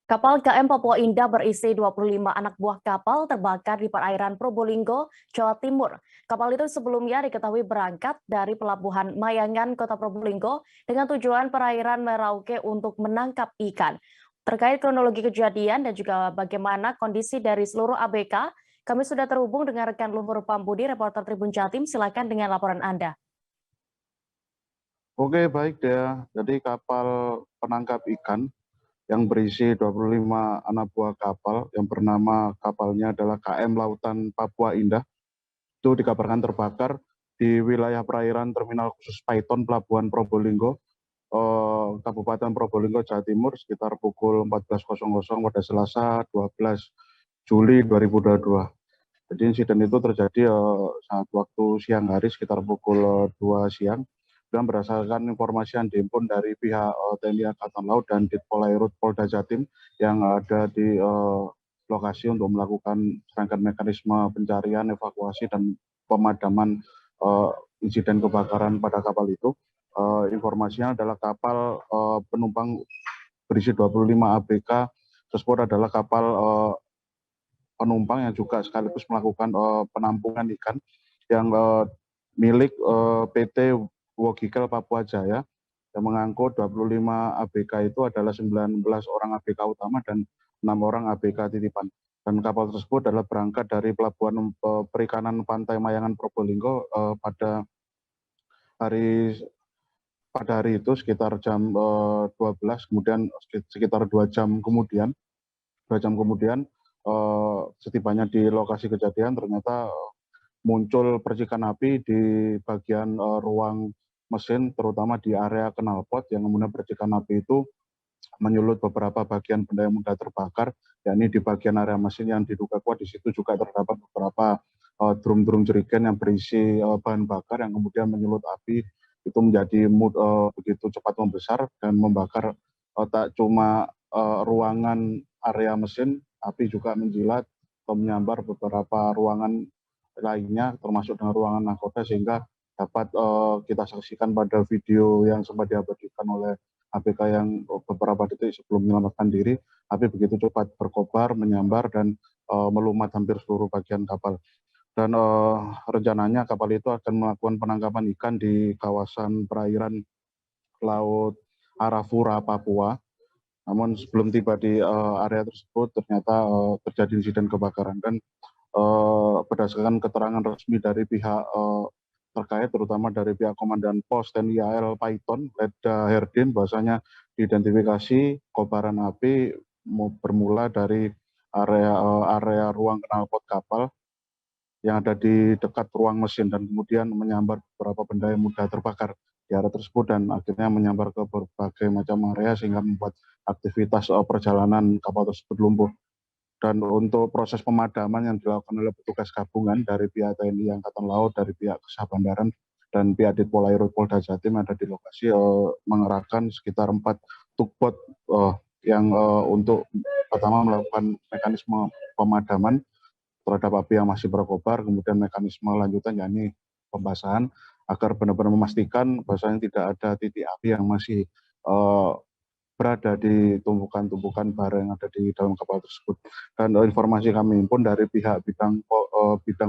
Kapal KM Papua Indah berisi 25 anak buah kapal terbakar di perairan Probolinggo, Jawa Timur. Kapal itu sebelumnya diketahui berangkat dari Pelabuhan Mayangan, Kota Probolinggo dengan tujuan perairan Merauke untuk menangkap ikan. Terkait kronologi kejadian dan juga bagaimana kondisi dari seluruh ABK, kami sudah terhubung dengan rekan Luhur Pambudi, reporter Tribun Jatim. Silakan dengan laporan Anda. Oke, baik Dea. Jadi kapal penangkap ikan yang berisi 25 anak buah kapal yang bernama kapalnya adalah KM Lautan Papua Indah itu dikabarkan terbakar di wilayah perairan Terminal Khusus Paiton Pelabuhan Probolinggo, Kabupaten Probolinggo, Jawa Timur sekitar pukul 14.00 pada Selasa 12 Juli 2022. Jadi insiden itu terjadi saat waktu siang hari sekitar pukul 2 siang. Dan berdasarkan informasi yang dihimpun dari pihak TNI Angkatan Laut dan Ditpolairut Polda Jatim yang ada di lokasi untuk melakukan serangkaian mekanisme pencarian, evakuasi, dan pemadaman insiden kebakaran pada kapal itu. Informasinya adalah kapal penumpang berisi 25 ABK tersebut adalah kapal penumpang yang juga sekaligus melakukan penampungan ikan yang milik PT Wogikel Papua Jaya yang mengangkut 25 ABK itu adalah 19 orang ABK utama dan 6 orang ABK titipan. Dan kapal tersebut adalah berangkat dari Pelabuhan Perikanan Pantai Mayangan Probolinggo pada hari itu sekitar jam 12, kemudian sekitar 2 jam kemudian setibanya di lokasi kejadian ternyata muncul percikan api di bagian ruang mesin, terutama di area knalpot, yang kemudian percikan api itu menyulut beberapa bagian benda yang mudah terbakar, yakni di bagian area mesin yang diduga kuat. Di situ juga terdapat beberapa drum-drum jerigen yang berisi bahan bakar yang kemudian menyulut api itu menjadi begitu cepat membesar dan membakar tak cuma ruangan area mesin, api juga menjilat atau menyambar beberapa ruangan lainnya termasuk dengan ruangan nahkoda, sehingga dapat kita saksikan pada video yang sempat diabadikan oleh ABK yang beberapa detik sebelum menyelamatkan diri, api begitu cepat berkobar, menyambar, dan melumat hampir seluruh bagian kapal. Dan rencananya kapal itu akan melakukan penangkapan ikan di kawasan perairan Laut Arafura, Papua. Namun sebelum tiba di area tersebut ternyata terjadi insiden kebakaran. Dan berdasarkan keterangan resmi dari pihak terkait, terutama dari pihak Komandan Pos TNI AL Paiton, Letda Herdin, bahwasanya diidentifikasi kobaran api bermula dari area ruang knalpot kapal yang ada di dekat ruang mesin dan kemudian menyambar beberapa benda yang mudah terbakar di area tersebut dan akhirnya menyambar ke berbagai macam area sehingga membuat aktivitas perjalanan kapal tersebut lumpuh. Dan untuk proses pemadaman yang dilakukan oleh petugas gabungan dari pihak TNI Angkatan Laut, dari pihak Kesah Bandaran, dan pihak Ditpolairut Polda Jatim ada di lokasi mengerahkan sekitar 4 tugboat yang untuk pertama melakukan mekanisme pemadaman terhadap api yang masih berkobar, kemudian mekanisme lanjutan yakni pembasahan agar benar-benar memastikan bahwasanya tidak ada titik api yang masih berada di tumpukan-tumpukan bara yang ada di dalam kapal tersebut. Dan informasi kami pun dari pihak bidang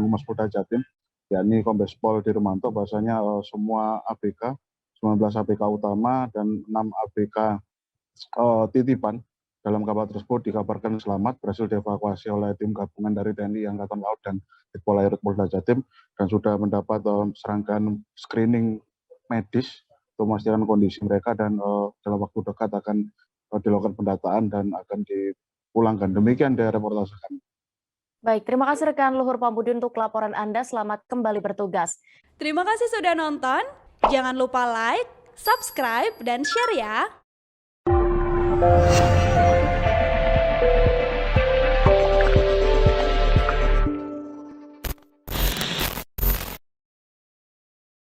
Humas Polda Jatim, yakni Kombes Pol Dirmanto, bahwasanya semua ABK, 19 ABK utama dan 6 ABK titipan dalam kapal tersebut dikabarkan selamat, berhasil dievakuasi oleh tim gabungan dari TNI Angkatan Laut dan Ditpolairut Polda Jatim dan sudah mendapat serangkaian screening medis untuk memastikan kondisi mereka, dan dalam waktu dekat akan dilakukan pendataan dan akan dipulangkan. Demikian dari reportase kami. Baik, terima kasih rekan Luhur Pambudi untuk laporan Anda. Selamat kembali bertugas. Terima kasih sudah nonton. Jangan lupa like, subscribe, dan share ya.